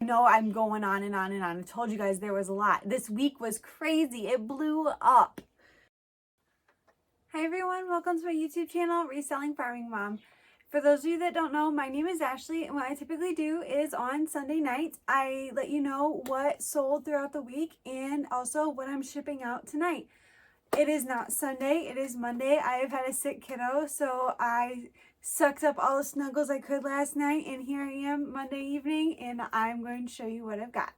know I'm going on and on and on. I told you guys there was a lot. This week was crazy. It blew up. Hi everyone, welcome to my YouTube channel, Reselling Farming Mom. For those of you that don't know, my name is Ashley, and what I typically do is on Sunday nights, I let you know what sold throughout the week and also what I'm shipping out tonight. It is not Sunday, it is Monday. I have had a sick kiddo, so I sucked up all the snuggles I could last night, and here I am Monday evening, and I'm going to show you what I've got.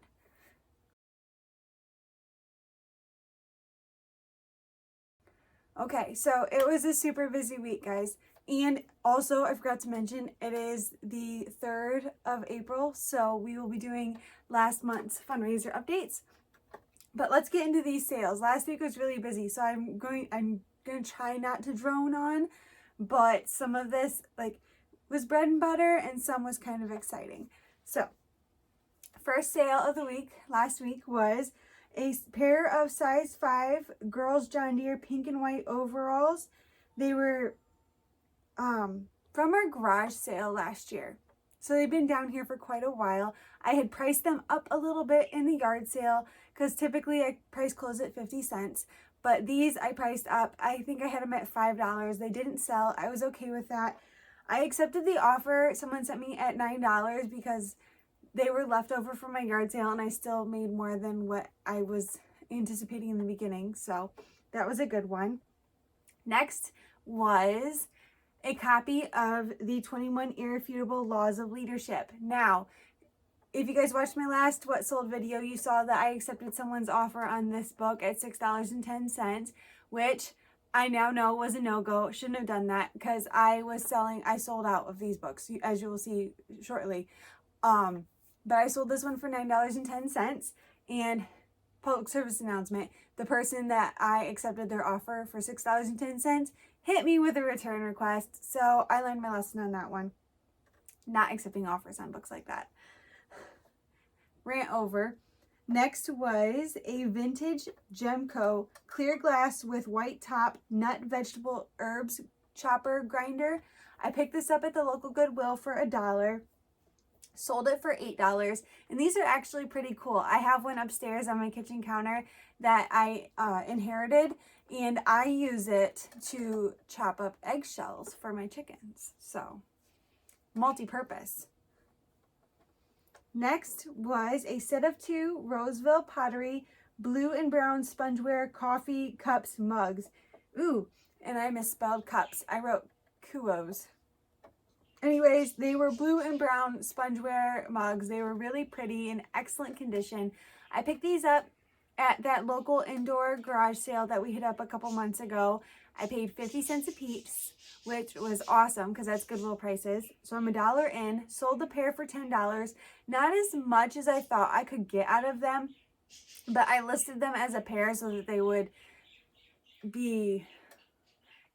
Okay, so it was a super busy week, guys. And also, I forgot to mention, it is the 3rd of April, so we will be doing last month's fundraiser updates. But let's get into these sales. Last week was really busy, so I'm going to try not to drone on, but some of this was bread and butter and some was kind of exciting. So, first sale of the week last week was a pair of size 5 girls John Deere pink and white overalls. They were from our garage sale last year. So they've been down here for quite a while. I had priced them up a little bit in the yard sale because typically I price close at 50 cents. But these I priced up. I think I had them at $5. They didn't sell. I was okay with that. I accepted the offer someone sent me at $9 because they were left over from my yard sale and I still made more than what I was anticipating in the beginning. So that was a good one. Next was a copy of the 21 Irrefutable Laws of Leadership. Now, if you guys watched my last What Sold video, you saw that I accepted someone's offer on this book at $6.10, which I now know was a no-go. Shouldn't have done that because I sold out of these books, as you will see shortly. But I sold this one for $9.10, and public service announcement, the person that I accepted their offer for $6.10 hit me with a return request, so I learned my lesson on that one. Not accepting offers on books like that. Rant over. Next was a vintage Gemco clear glass with white top nut vegetable herbs chopper grinder. I picked this up at the local Goodwill for $1. Sold it for $8, and these are actually pretty cool. I have one upstairs on my kitchen counter that I inherited, and I use it to chop up eggshells for my chickens. So, multi-purpose. Next was a set of 2 Roseville Pottery blue and brown spongeware coffee cups mugs. Ooh, and I misspelled cups. I wrote kuos. Anyways, they were blue and brown spongeware mugs. They were really pretty, in excellent condition. I picked these up at that local indoor garage sale that we hit up a couple months ago. I paid 50 cents a piece, which was awesome because that's Goodwill prices. So I'm $1 in, sold the pair for $10. Not as much as I thought I could get out of them, but I listed them as a pair so that they would be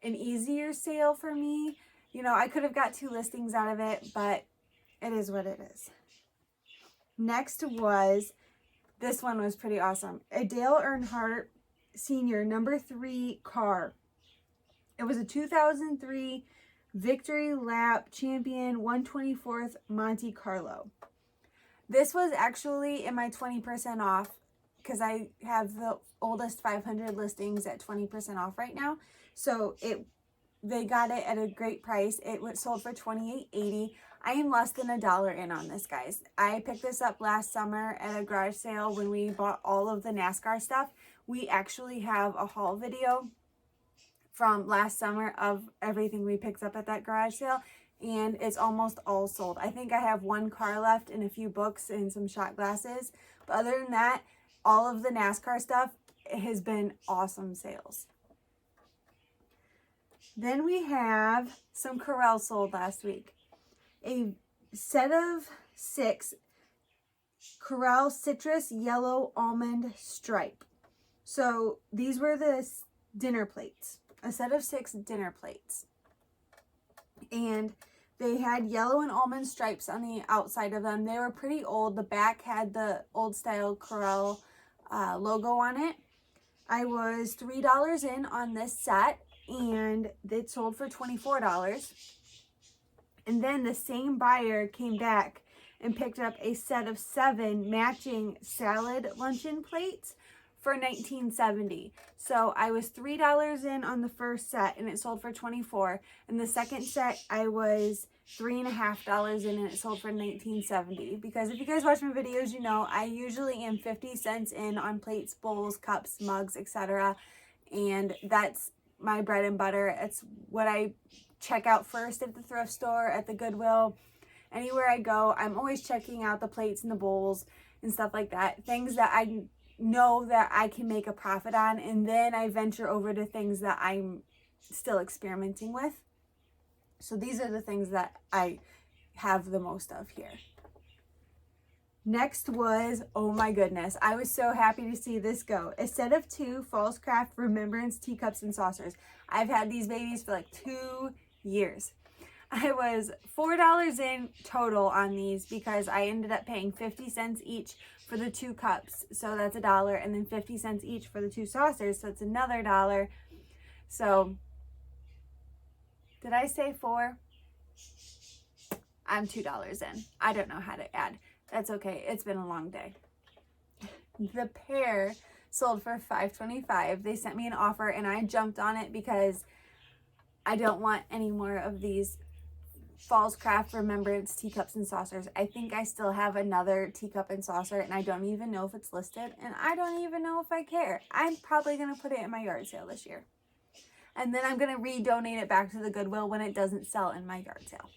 an easier sale for me. You know, I could have got 2 listings out of it, but it is what it is. Next was, this one was pretty awesome. A Dale Earnhardt Sr. number 3 car. It was a 2003 Victory Lap Champion 124th Monte Carlo. This was actually in my 20% off because I have the oldest 500 listings at 20% off right now. So they got it at a great price. It was sold for $28.80. I am less than $1 in on this, guys. I picked this up last summer at a garage sale when we bought all of the NASCAR stuff. We actually have a haul video from last summer of everything we picked up at that garage sale, and it's almost all sold. I think I have 1 car left and a few books and some shot glasses. But other than that, all of the NASCAR stuff has been awesome sales. Then we have some Corral sold last week. A set of 6 Corral Citrus Yellow Almond Stripe. So these were the dinner plates. A set of 6 dinner plates. And they had yellow and almond stripes on the outside of them. They were pretty old. The back had the old style Corral logo on it. I was $3 in on this set, and it sold for $24. And then the same buyer came back and picked up a set of 7 matching salad luncheon plates for $19.70. So I was $3 in on the first set and it sold for $24. And the second set I was $3.50 in and it sold for $19.70. Because if you guys watch my videos, you know I usually am 50 cents in on plates, bowls, cups, mugs, etc. And that's my bread and butter. It's what I check out first at the thrift store, at the Goodwill. Anywhere I go, I'm always checking out the plates and the bowls and stuff like that. Things that I know that I can make a profit on, and then I venture over to things that I'm still experimenting with. So these are the things that I have the most of here. Next was, oh my goodness, I was so happy to see this go. A set of 2 Falls Craft Remembrance teacups and saucers. I've had these babies for like 2 years. I was $4 in total on these because I ended up paying 50 cents each for the 2 cups. So that's $1, and then 50 cents each for the 2 saucers. So it's another $1. So did I say 4? I'm $2 in. I don't know how to add. That's okay. It's been a long day. The pair sold for $5.25. They sent me an offer and I jumped on it because I don't want any more of these Falls Craft Remembrance teacups and saucers. I think I still have another teacup and saucer and I don't even know if it's listed, and I don't even know if I care. I'm probably going to put it in my yard sale this year. And then I'm going to redonate it back to the Goodwill when it doesn't sell in my yard sale.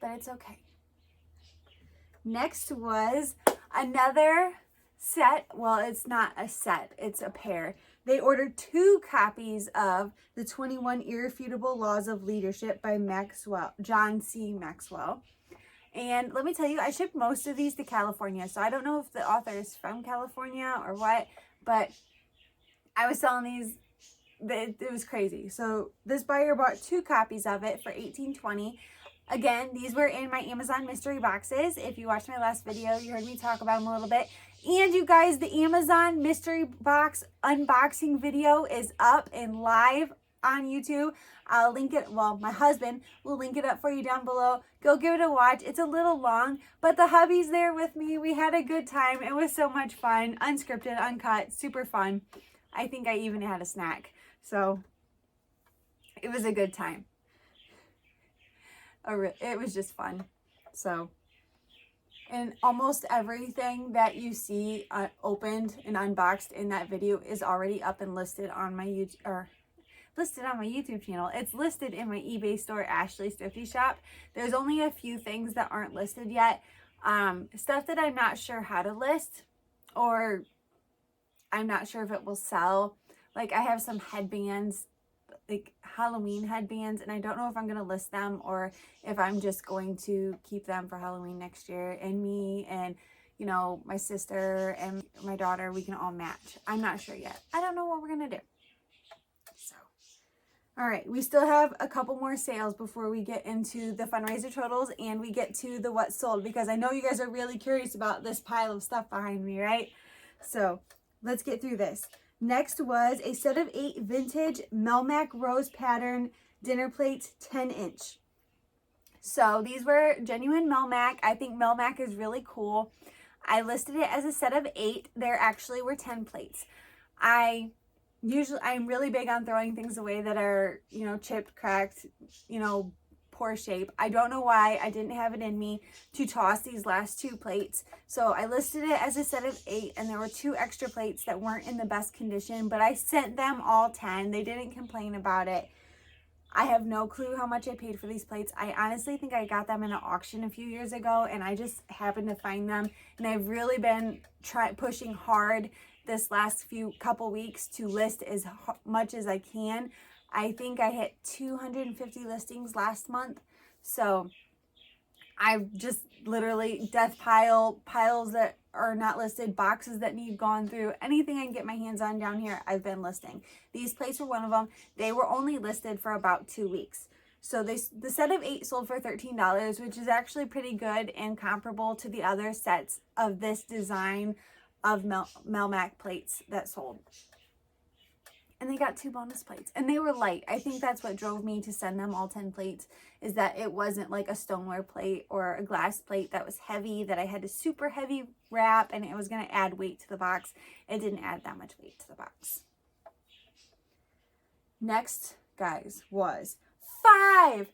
But it's okay. Next was another set. Well, it's not a set, it's a pair. They ordered 2 copies of The 21 Irrefutable Laws of Leadership by John C. Maxwell. And let me tell you, I shipped most of these to California. So I don't know if the author is from California or what, but I was selling these. It was crazy. So this buyer bought 2 copies of it for $18.20. Again, these were in my Amazon mystery boxes. If you watched my last video, you heard me talk about them a little bit. And you guys, the Amazon mystery box unboxing video is up and live on YouTube. I'll link it, well, my husband will link it up for you down below. Go give it a watch. It's a little long, but the hubby's there with me. We had a good time. It was so much fun. Unscripted, uncut, super fun. I think I even had a snack. So it was a good time. It was just fun. So, and almost everything that you see opened and unboxed in that video is already up and listed on my YouTube, channel. It's listed in my eBay store, Ashley's Thrifty Shop. There's only a few things that aren't listed yet. Stuff that I'm not sure how to list, or I'm not sure if it will sell. Like I have some headbands, like Halloween headbands, and I don't know if I'm going to list them or if I'm just going to keep them for Halloween next year. And me and, you know, my sister and my daughter, we can all match. I'm not sure yet. I don't know what we're going to do. So, all right. We still have a couple more sales before we get into the fundraiser totals and we get to the what sold, because I know you guys are really curious about this pile of stuff behind me, right? So let's get through this. Next was a set of 8 vintage Melmac rose pattern dinner plates, 10-inch. So these were genuine Melmac. I think Melmac is really cool. I listed it as a set of 8. There actually were 10 plates. I'm really big on throwing things away that are, you know, chipped, cracked, you know, poor shape. I don't know why I didn't have it in me to toss these last 2 plates. So I listed it as a set of 8, and there were 2 extra plates that weren't in the best condition, but I sent them all 10. They didn't complain about it. I have no clue how much I paid for these plates. I honestly think I got them in an auction a few years ago, and I just happened to find them. And I've really been pushing hard this last couple weeks to list as much as I can. I think I hit 250 listings last month. So I've just literally piles that are not listed, boxes that need gone through, anything I can get my hands on down here, I've been listing. These plates were one of them. They were only listed for about 2 weeks. So the set of 8 sold for $13, which is actually pretty good and comparable to the other sets of this design of Melmac plates that sold. and they got 2 bonus plates, and they were light. I think that's what drove me to send them all 10 plates, is that it wasn't like a stoneware plate or a glass plate that was heavy, that I had to super heavy wrap, and it was going to add weight to the box. It didn't add that much weight to the box. Next, guys, was five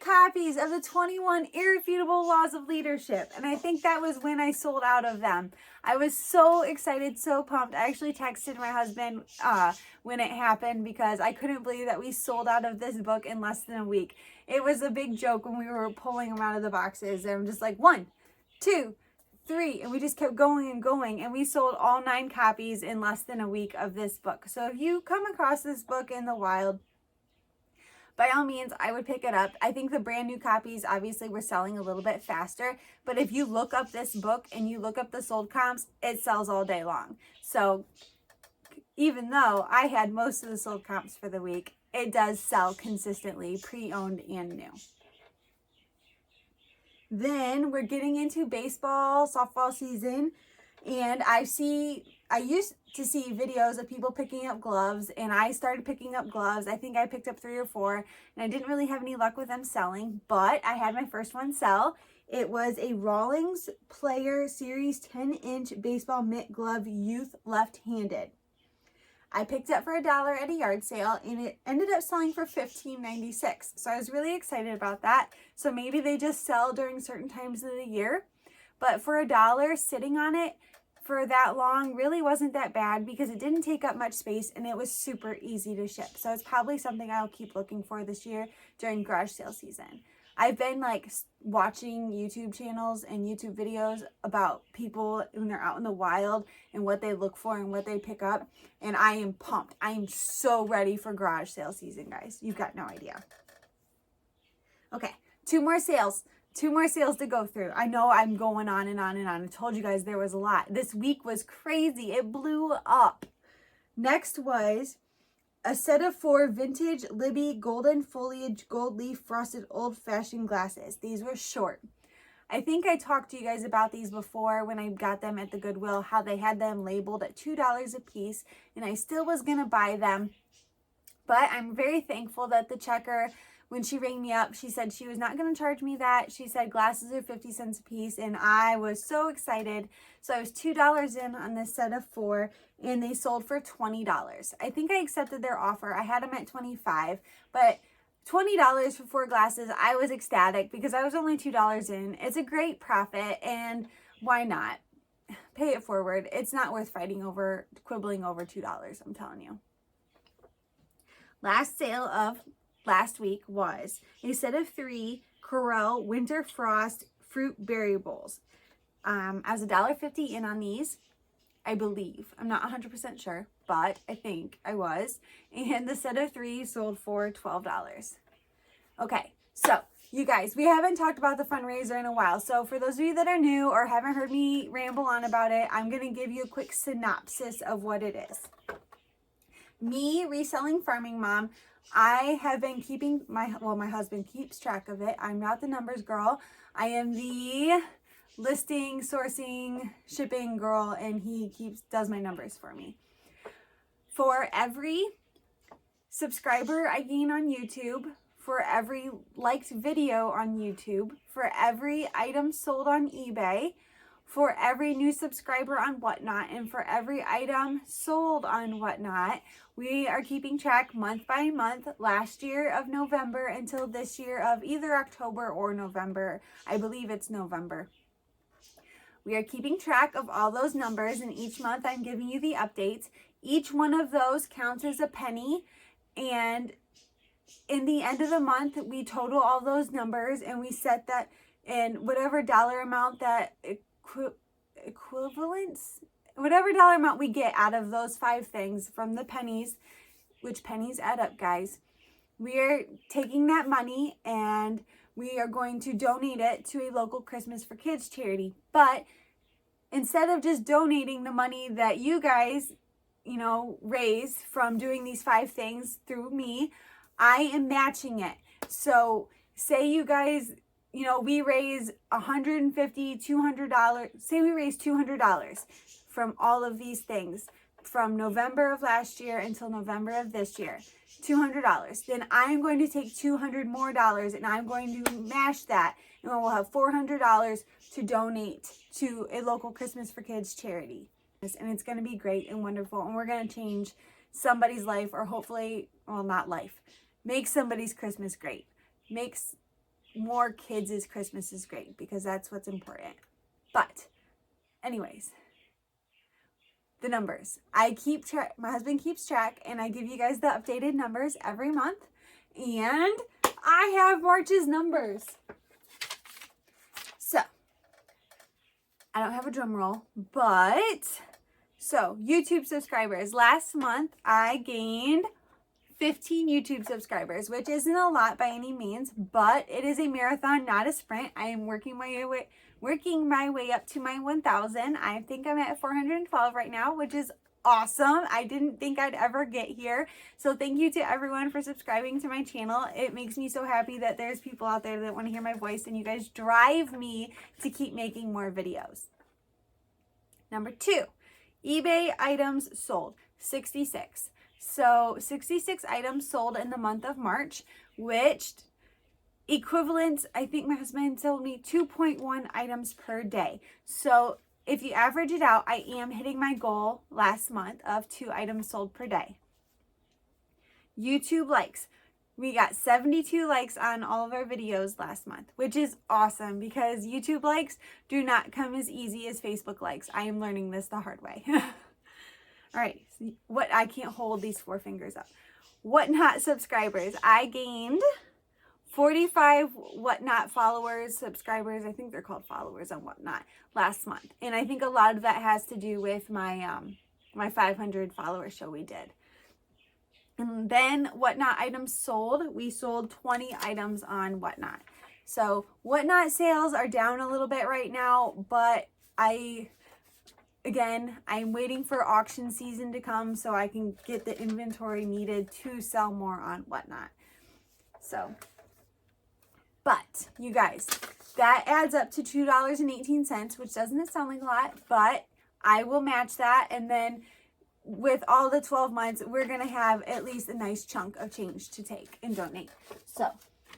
copies of the 21 Irrefutable Laws of Leadership. And I think that was when I sold out of them. I was so excited, so pumped. I actually texted my husband when it happened, because I couldn't believe that we sold out of this book in less than a week. It was a big joke when we were pulling them out of the boxes. And I'm just like, 1, 2, 3, and we just kept going and going, and we sold all 9 copies in less than a week of this book. So if you come across this book in the wild, by all means, I would pick it up. I think the brand new copies obviously were selling a little bit faster, but if you look up this book and you look up the sold comps, it sells all day long. So even though I had most of the sold comps for the week, it does sell consistently, pre-owned and new. Then we're getting into baseball, softball season, and I used to see videos of people picking up gloves, and I started picking up gloves. I think I picked up 3 or 4, and I didn't really have any luck with them selling, but I had my first one sell. It was a Rawlings Player Series 10-inch baseball mitt glove, youth left-handed. I picked it up for $1 at a yard sale, and it ended up selling for $15.96. So I was really excited about that. So maybe they just sell during certain times of the year, but for $1 sitting on it for that long really wasn't that bad, because it didn't take up much space and it was super easy to ship. So it's probably something I'll keep looking for this year during garage sale season. I've been like watching YouTube channels and YouTube videos about people when they're out in the wild and what they look for and what they pick up. And I am pumped. I am so ready for garage sale season, guys. You've got no idea. Okay, 2 more sales. 2 more sales to go through. I know I'm going on and on and on. I told you guys there was a lot. This week was crazy. It blew up. Next was a set of 4 vintage Libby golden foliage gold leaf frosted old-fashioned glasses. These were short. I think I talked to you guys about these before when I got them at the Goodwill, how they had them labeled at $2 a piece, and I still was going to buy them. But I'm very thankful that the checker, when she rang me up, she said she was not going to charge me that. She said glasses are 50 cents a piece, and I was so excited. So I was $2 in on this set of 4, and they sold for $20. I think I accepted their offer. I had them at $25, but $20 for 4 glasses, I was ecstatic because I was only $2 in. It's a great profit, and why not? Pay it forward. It's not worth quibbling over $2, I'm telling you. Last sale of last week was a set of 3 Corel Winter Frost Fruit Berry Bowls. I was $1.50 in on these, I believe. I'm not 100% sure, but I think I was. And the set of 3 sold for $12. Okay, so you guys, we haven't talked about the fundraiser in a while. So for those of you that are new or haven't heard me ramble on about it, I'm going to give you a quick synopsis of what it is. Me, Reselling Farming Mom, I have been keeping my husband keeps track of it. I'm not the numbers girl. I am the listing, sourcing, shipping girl, and he does my numbers for me. For every subscriber I gain on YouTube, for every liked video on YouTube, for every item sold on eBay, for every new subscriber on Whatnot, and for every item sold on Whatnot, we are keeping track month by month, last year of November until this year of either October or November. I believe it's November. We are keeping track of all those numbers, and each month I'm giving you the updates. Each one of those counts as a penny, and in the end of the month, we total all those numbers, and we set that in whatever dollar amount that equivalence, whatever dollar amount we get out of those 5 things from the pennies, which pennies add up, guys. We are taking that money and we are going to donate it to a local Christmas for Kids charity. But instead of just donating the money that you guys, raise from doing these 5 things through me, I am matching it. So say you guys, we raise $150, $200, say we raise $200 from all of these things. shop from November of last year until November of this year, $200. Then I'm going to take $200 more and I'm going to match that, and we'll have $400 to donate to a local Christmas for Kids charity. And it's going to be great and wonderful, and we're going to change somebody's life, or hopefully, well, not life, make somebody's Christmas great. Makes more kids' Christmases great, because that's what's important. But anyways, the numbers. I keep track, my husband keeps track, and I give you guys the updated numbers every month. And I have March's numbers. So, I don't have a drum roll, but so YouTube subscribers. Last month I gained 15 YouTube subscribers, which isn't a lot by any means, but it is a marathon, not a sprint. I am working my way up to my 1,000. I think I'm at 412 right now, which is awesome. I didn't think I'd ever get here. So thank you to everyone for subscribing to my channel. It makes me so happy that there's people out there that want to hear my voice, and you guys drive me to keep making more videos. Number 2, eBay items sold, 66. So 66 items sold in the month of March, which equivalent, I think my husband told me, 2.1 items per day. So if you average it out, I am hitting my goal last month of 2 items sold per day. YouTube likes. We got 72 likes on all of our videos last month, which is awesome, because YouTube likes do not come as easy as Facebook likes. I am learning this the hard way. All right, what, I can't hold these 4 fingers up. Whatnot subscribers. I gained 45 Whatnot followers, subscribers. I think they're called followers on Whatnot last month. And I think a lot of that has to do with my my 500 follower show we did. And then Whatnot items sold. We sold 20 items on Whatnot. So Whatnot sales are down a little bit right now, but I'm waiting for auction season to come so I can get the inventory needed to sell more on Whatnot. So, but you guys, that adds up to $2.18, which doesn't sound like a lot, but I will match that. And then with all the 12 months, we're going to have at least a nice chunk of change to take and donate. So,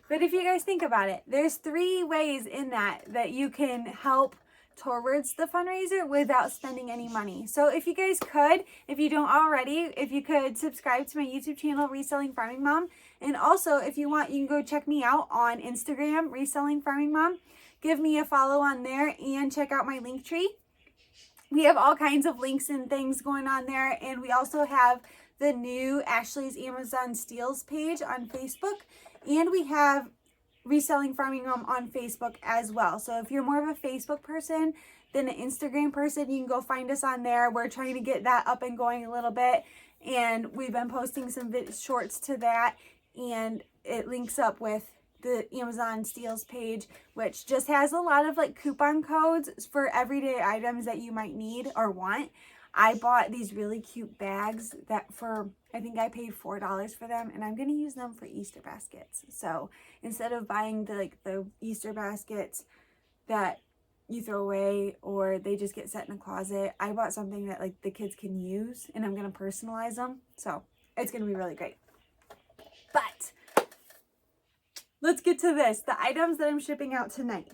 but if you guys think about it, there's 3 ways in that you can help towards the fundraiser without spending any money. So if you guys could, if you don't already, if you could subscribe to my YouTube channel, Reselling Farming Mom. And also, if you want, you can go check me out on Instagram, Reselling Farming Mom. Give me a follow on there and check out my link tree. We have all kinds of links and things going on there. And we also have the new Ashley's Amazon Steals page on Facebook. And we have Reselling Farming Mom on Facebook as well. So if you're more of a Facebook person than an Instagram person, you can go find us on there. We're trying to get that up and going a little bit. And we've been posting some shorts to that. And it links up with the Amazon Steals page, which just has a lot of like coupon codes for everyday items that you might need or want. I bought these really cute bags that I think I paid $4 for them, and I'm going to use them for Easter baskets. So instead of buying the Easter baskets that you throw away or they just get set in a closet, I bought something that like the kids can use, and I'm going to personalize them. So it's going to be really great. But let's get to this, the items that I'm shipping out tonight.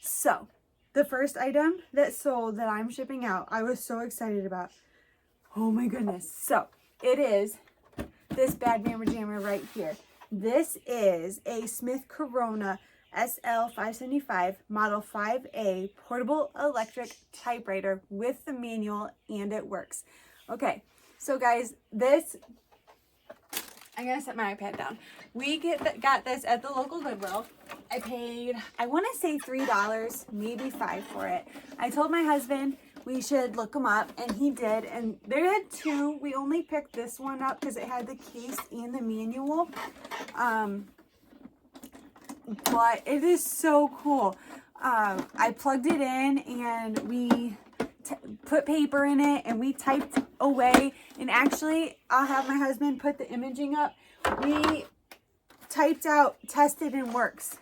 So the first item that sold that I'm shipping out, I was so excited about. Oh my goodness. So it is this bad mamma jammer right here. This is a Smith Corona SL575 Model 5A portable electric typewriter with the manual, and it works. Okay, so guys, this, I'm going to set my iPad down. We got this at the local Goodwill. I paid, I want to say $3, maybe $5 for it. I told my husband we should look them up, and he did. And they had 2. We only picked this one up because it had the case and the manual. But it is so cool. I plugged it in, and we put paper in it, and we typed away. And actually, I'll have my husband put the imaging up. We typed out, tested, and works.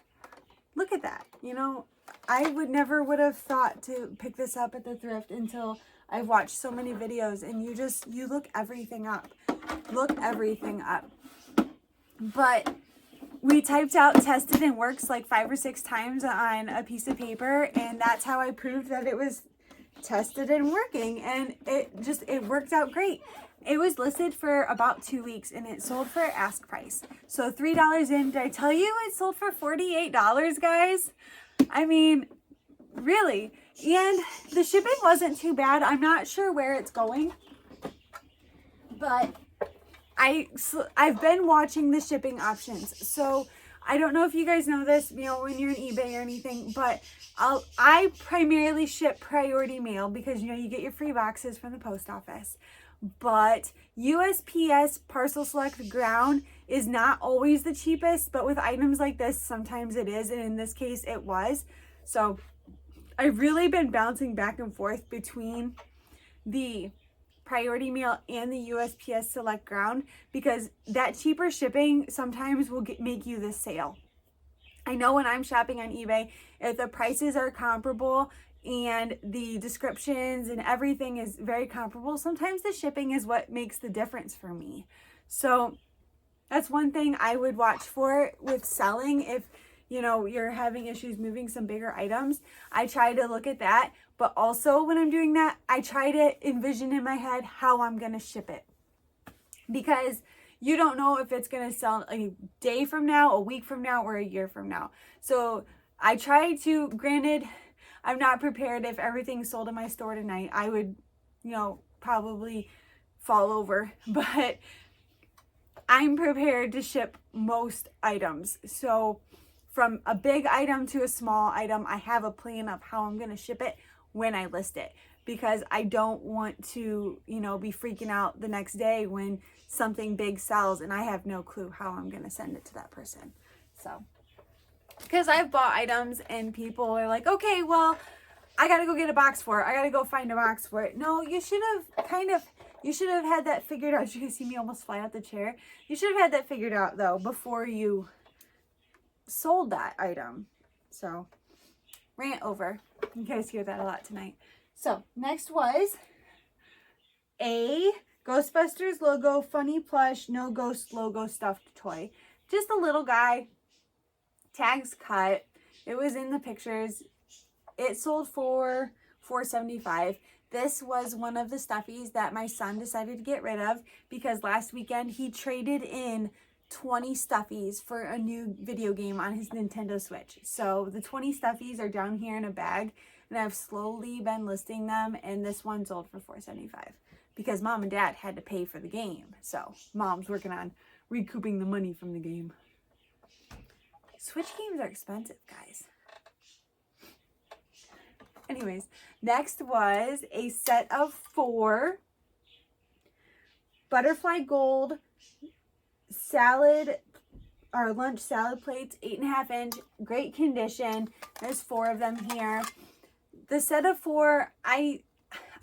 Look at that. You know, I would have thought to pick this up at the thrift until I've watched so many videos, and you look everything up. Look everything up. But we typed out tested and works like 5 or 6 times on a piece of paper, and that's how I proved that it was tested and working, and it worked out great. It was listed for about 2 weeks, and it sold for ask price. So $3 in. Did I tell you it sold for $48, guys? I mean, really. And the shipping wasn't too bad. I'm not sure where it's going, but I've been watching the shipping options. So I don't know if you guys know this, when you're on eBay or anything, but I primarily ship priority mail because, you get your free boxes from the post office. But USPS Parcel Select Ground is not always the cheapest, but with items like this, sometimes it is. And in this case, it was. So I've really been bouncing back and forth between the priority mail and the USPS Select Ground because that cheaper shipping sometimes will make you the sale. I know when I'm shopping on eBay, if the prices are comparable and the descriptions and everything is very comparable, sometimes the shipping is what makes the difference for me. So that's one thing I would watch for with selling. If you're having issues moving some bigger items, I try to look at that. But also when I'm doing that, I try to envision in my head how I'm going to ship it, because you don't know if it's going to sell a day from now, a week from now, or a year from now. So I try to, granted, I'm not prepared. If everything sold in my store tonight, I would, probably fall over, but I'm prepared to ship most items. So from a big item to a small item, I have a plan of how I'm going to ship it when I list it, because I don't want to, be freaking out the next day when something big sells and I have no clue how I'm going to send it to that person. So, because I've bought items and people are like, okay, well, I got to go get a box for it. I got to go find a box for it. No, you should have had that figured out. You can see me almost fly out the chair. You should have had that figured out though before you sold that item. So, rant over. You guys hear that a lot tonight. So, next was a Ghostbusters logo funny plush no ghost logo stuffed toy. Just a little guy. Tags cut. It was in the pictures. It sold for $4.75. This was one of the stuffies that my son decided to get rid of because last weekend he traded in 20 stuffies for a new video game on his Nintendo Switch. So the 20 stuffies are down here in a bag, and I've slowly been listing them, and this one sold for $4.75 because mom and dad had to pay for the game. So mom's working on recouping the money from the game. Switch games are expensive, guys. Anyways, next was a set of 4 butterfly gold salad or lunch salad plates, 8.5 inch, great condition. There's 4 of them here. The set of 4, I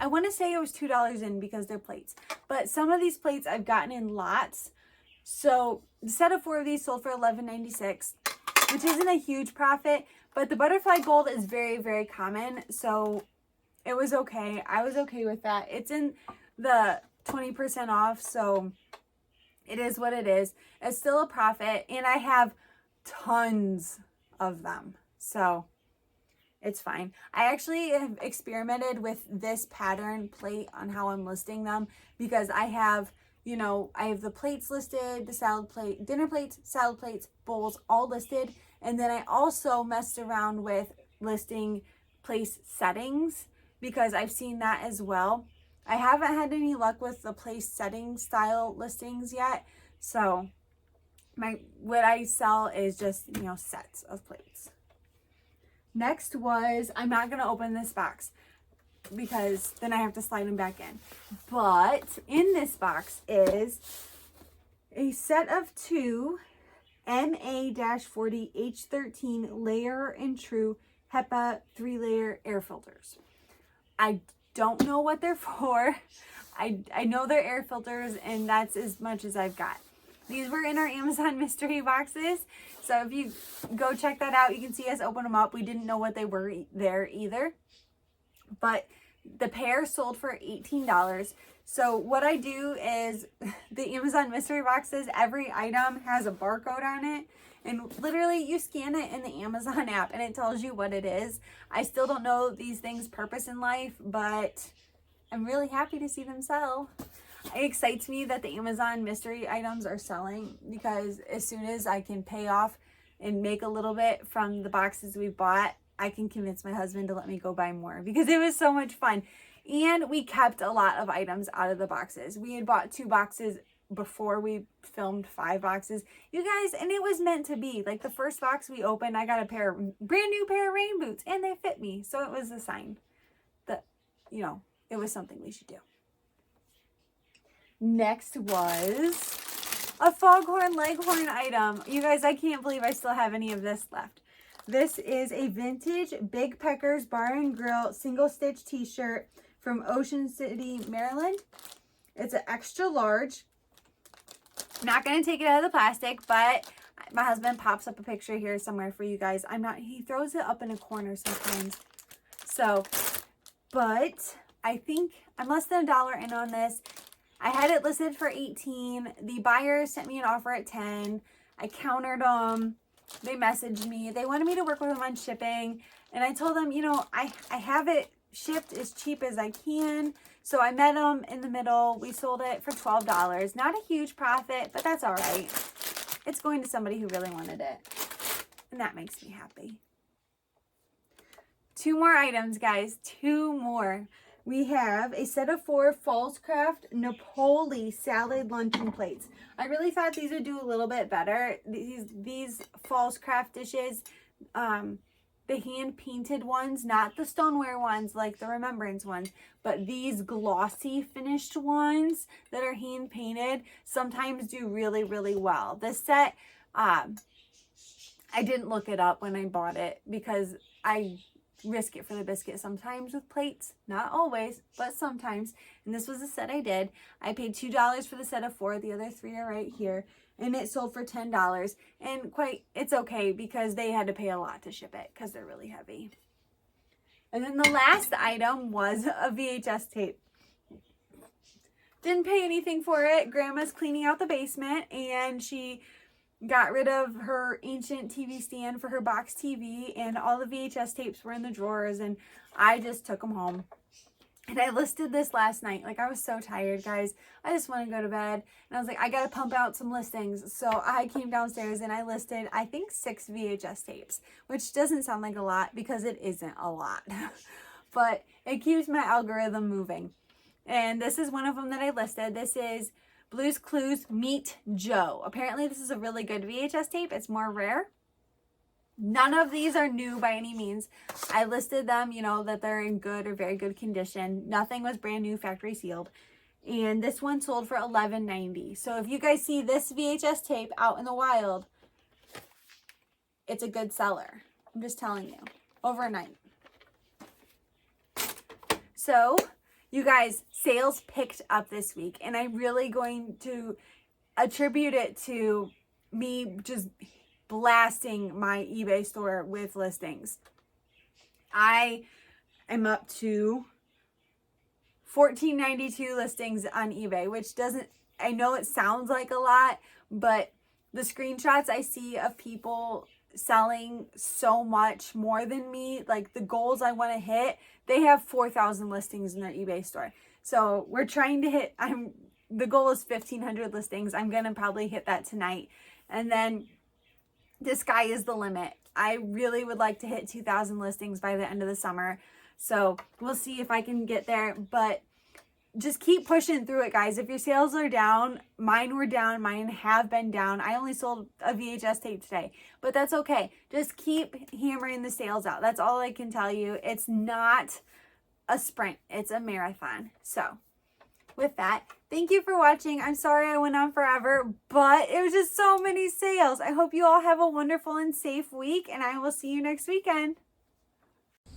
want to say it was $2 in because they're plates, but some of these plates I've gotten in lots. So the set of 4 of these sold for $11.96, which isn't a huge profit, but the butterfly gold is very, very common. So it was okay. I was okay with that. It's in the 20% off. So it is what it is. It's still a profit, and I have tons of them. So it's fine. I actually have experimented with this pattern plate on how I'm listing them because I have, I have the plates listed, the salad plate, dinner plates, salad plates, bowls, all listed. And then I also messed around with listing place settings because I've seen that as well. I haven't had any luck with the place setting style listings yet. So what I sell is just, sets of plates. Next was, I'm not going to open this box because then I have to slide them back in. But in this box is a set of 2 MA-40 H13 layer and true HEPA 3-layer air filters. I don't know what they're for. I know they're air filters, and that's as much as I've got. These were in our Amazon mystery boxes. So if you go check that out, you can see us open them up. We didn't know what they were there either. But the pair sold for $18. So what I do is the Amazon mystery boxes, every item has a barcode on it. And literally you scan it in the Amazon app and it tells you what it is. I still don't know these things' purpose in life, but I'm really happy to see them sell. It excites me that the Amazon mystery items are selling, because as soon as I can pay off and make a little bit from the boxes we bought, I can convince my husband to let me go buy more, because it was so much fun. And we kept a lot of items out of the boxes. We had bought 2 boxes before we filmed 5 boxes, you guys, and it was meant to be. Like the first box we opened, I got a brand new pair of rain boots, and they fit me. So it was a sign that, you know, it was something we should do. Next was a foghorn leghorn item. You guys, I can't believe I still have any of this left. This is a vintage Big Peckers Bar and Grill single stitch t-shirt from Ocean City, Maryland. It's an extra large. Not going to take it out of the plastic, but my husband pops up a picture here somewhere for you guys. He throws it up in a corner sometimes. So, but I think I'm less than $1 in on this. I had it listed for $18. The buyer sent me an offer at $10. I countered them. They messaged me. They wanted me to work with them on shipping. And I told them, you know, I have it shipped as cheap as I can. So I met them in the middle. We sold it for $12. Not a huge profit, but that's all right. It's going to somebody who really wanted it. And that makes me happy. 2 more items, guys. 2 more. We have a set of 4 Falls Craft Napoli salad luncheon plates. I really thought these would do a little bit better. These Falls Craft dishes, the hand-painted ones, not the stoneware ones like the Remembrance ones, but these glossy finished ones that are hand-painted sometimes do really, really well. This set, I didn't look it up when I bought it because I risk it for the biscuit sometimes with plates. Not always, but sometimes. And this was the set I did. I paid $2 for the set of 4. The other 3 are right here. And it sold for $10. And it's okay because they had to pay a lot to ship it because they're really heavy. And then the last item was a VHS tape. Didn't pay anything for it. Grandma's cleaning out the basement and she got rid of her ancient TV stand for her box TV, and all the VHS tapes were in the drawers, and I just took them home. And I listed this last night. Like, I was so tired, guys. I just want to go to bed. And I was like, I got to pump out some listings. So I came downstairs and I listed, I think, 6 VHS tapes, which doesn't sound like a lot because it isn't a lot. But it keeps my algorithm moving. And this is one of them that I listed. This is Blue's Clues Meet Joe. Apparently, this is a really good VHS tape. It's more rare. None of these are new by any means. I listed them, you know, that they're in good or very good condition. Nothing was brand new, factory sealed. And this one sold for $11.90. So if you guys see this VHS tape out in the wild, it's a good seller. I'm just telling you. Overnight. So, you guys, sales picked up this week. And I'm really going to attribute it to me just blasting my eBay store with listings. I am up to $14.92 listings on eBay, which doesn't, I know it sounds like a lot, but the screenshots I see of people selling so much more than me, like the goals I want to hit, they have 4,000 listings in their eBay store. So we're trying to hit, the goal is 1,500 listings. I'm going to probably hit that tonight. And then the sky is the limit. I really would like to hit 2,000 listings by the end of the summer. So we'll see if I can get there, but just keep pushing through it, guys. If your sales are down, mine were down, mine have been down. I only sold a VHS tape today, but that's okay. Just keep hammering the sales out. That's all I can tell you. It's not a sprint, it's a marathon. So with that, thank you for watching. I'm sorry I went on forever, but it was just so many sales. I hope you all have a wonderful and safe week, and I will see you next weekend.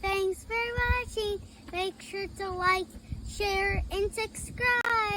Thanks for watching. Make sure to like, share, and subscribe.